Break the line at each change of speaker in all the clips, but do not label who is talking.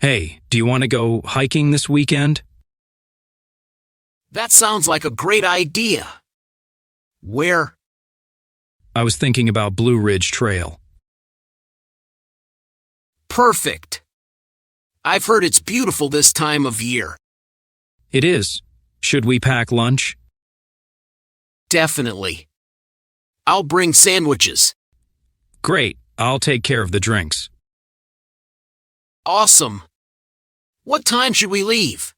Hey, do you want to go hiking this weekend?
That sounds like a great idea. Where?
I was thinking about Blue Ridge Trail.
Perfect. I've heard it's beautiful this time of year.
It is. Should we pack lunch?
Definitely. I'll bring sandwiches.
Great, I'll take care of the drinks.
Awesome. What time should we leave?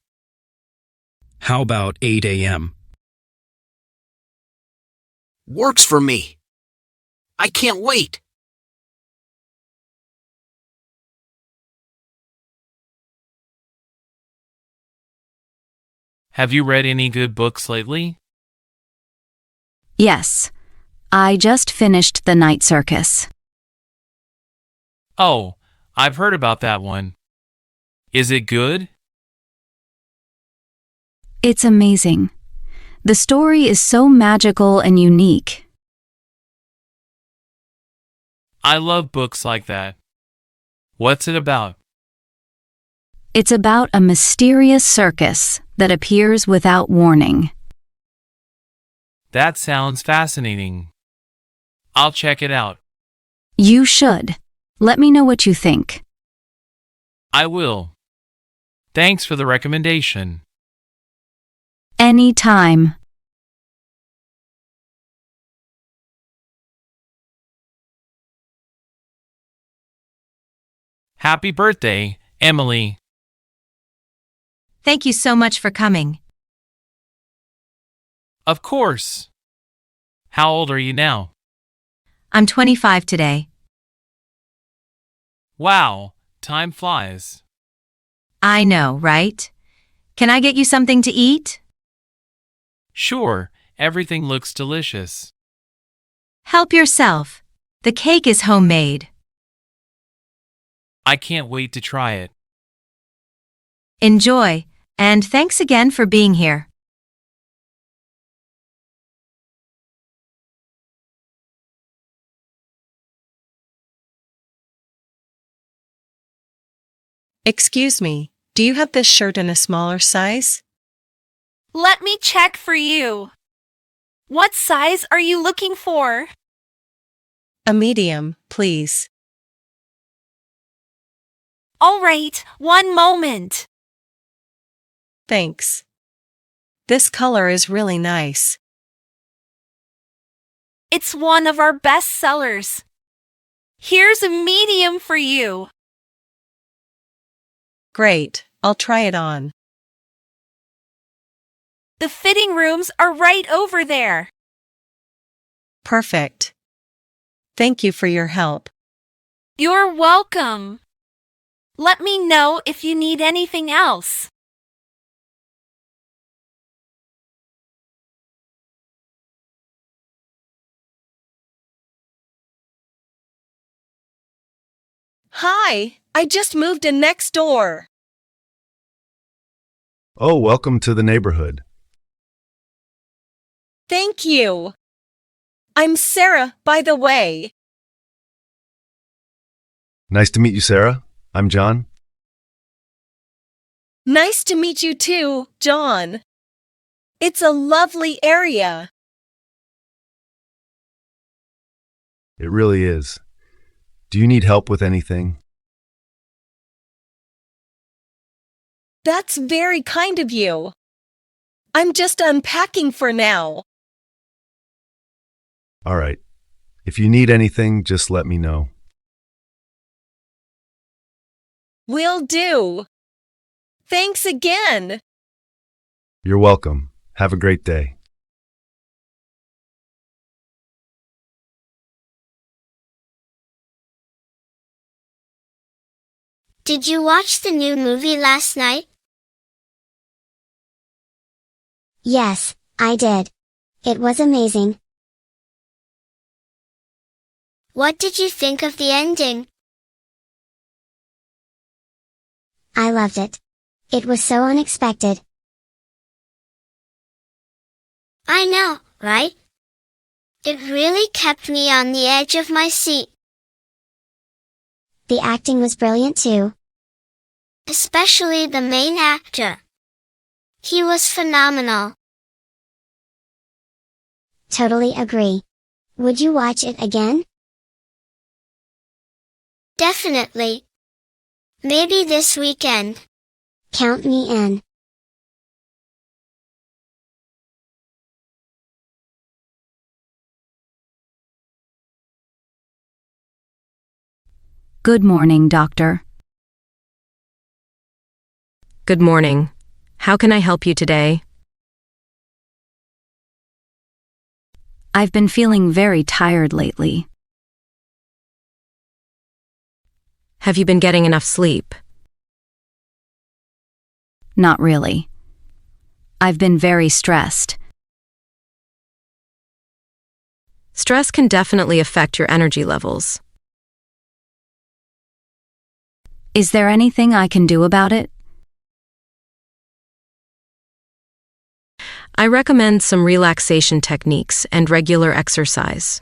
How about 8 a.m.?
Works for me. I can't wait.
Have you read any good books lately?
Yes. I just finished The Night Circus.
Oh, I've heard about that one. Is it good?
It's amazing. The story is so magical and unique.
I love books like that. What's it about?
It's about a mysterious circus that appears without warning.
That sounds fascinating. I'll check it out.
You should. Let me know what you think.
I will. Thanks for the recommendation.
Anytime.
Happy birthday, Emily.
Thank you so much for coming.
Of course. How old are you now?
I'm 25 today.
Wow, time flies.
I know, right? Can I get you something to eat?
Sure, everything looks delicious.
Help yourself. The cake is homemade.
I can't wait to try it.
Enjoy, and thanks again for being here.
Excuse me, do you have this shirt in a smaller size?
Let me check for you. What size are you looking for?
A medium, please.
All right, one moment.
Thanks. This color is really nice.
It's one of our best sellers. Here's a medium for you.
Great, I'll try it on.
The fitting rooms are right over there.
Perfect. Thank you for your help.
You're welcome. Let me know if you need anything else.
Hi, I just moved in next door.
Oh, welcome to the neighborhood.
Thank you. I'm Sarah, by the way.
Nice to meet you, Sarah. I'm John.
Nice to meet you too, John. It's a lovely area.
It really is. Do you need help with anything?
That's very kind of you. I'm just unpacking for now.
All right. If you need anything, just let me know.
Will do. Thanks again.
You're welcome. Have a great day.
Did you watch the new movie last night?
Yes, I did. It was amazing.
What did you think of the ending?
I loved it. It was so unexpected.
I know, right? It really kept me on the edge of my seat.
The acting was brilliant too.
especially the main actor. He was phenomenal.
Totally agree. Would you watch it again?
Definitely. Maybe this weekend.
Count me in.
Good morning, doctor.
Good morning. How can I help you today?
I've been feeling very tired lately.
Have you been getting enough sleep?
Not really. I've been very stressed.
Stress can definitely affect your energy levels.
Is there anything I can do about it?
I recommend some relaxation techniques and regular exercise.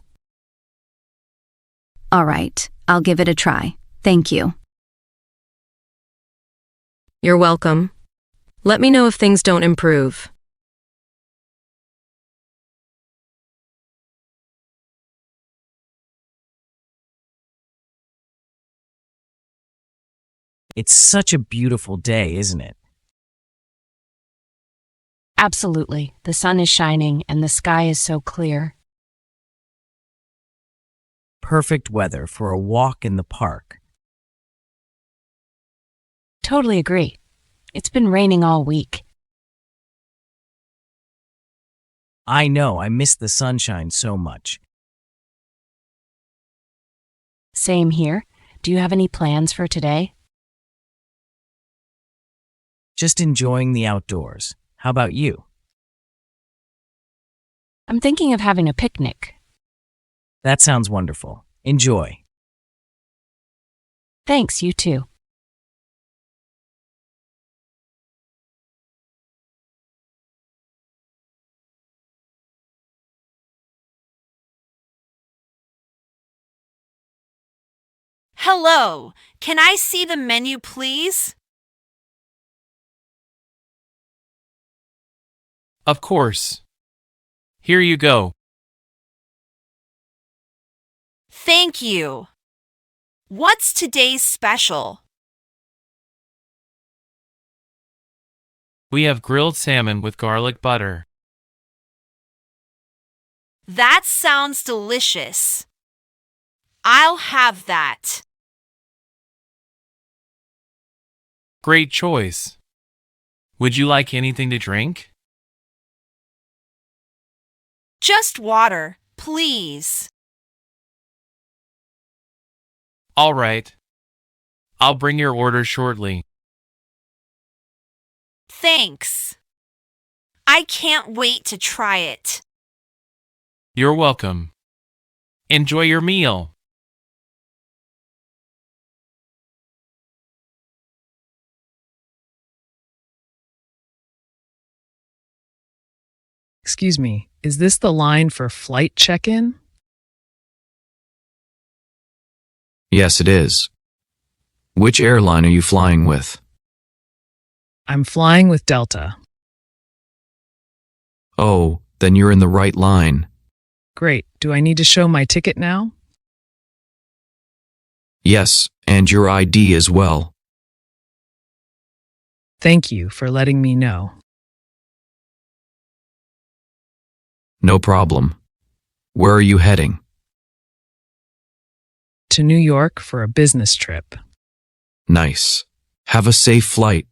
All right, I'll give it a try. Thank you.
You're welcome. Let me know if things don't improve.
It's such a beautiful day, isn't it?
Absolutely. The sun is shining and the sky is so clear.
Perfect weather for a walk in the park.
Totally agree. It's been raining all week.
I know, I miss the sunshine so much.
Same here. Do you have any plans for today?
Just enjoying the outdoors. How about you?
I'm thinking of having a picnic.
That sounds wonderful. Enjoy.
Thanks, you too.
Hello, can I see the menu, please?
Of course. Here you go.
Thank you. What's today's special?
We have grilled salmon with garlic butter.
That sounds delicious. I'll have that.
Great choice. Would you like anything to drink?
Just water, please.
All right. I'll bring your order shortly.
Thanks. I can't wait to try it.
You're welcome. Enjoy your meal.
Excuse me, is this the line for flight check-in?
Yes, it is. Which airline are you flying with?
I'm flying with Delta.
Oh, then you're in the right line.
Great. Do I need to show my ticket now?
Yes, and your ID as well.
Thank you for letting me know.
No problem. Where are you heading?
To New York for a business trip.
Nice. Have a safe flight.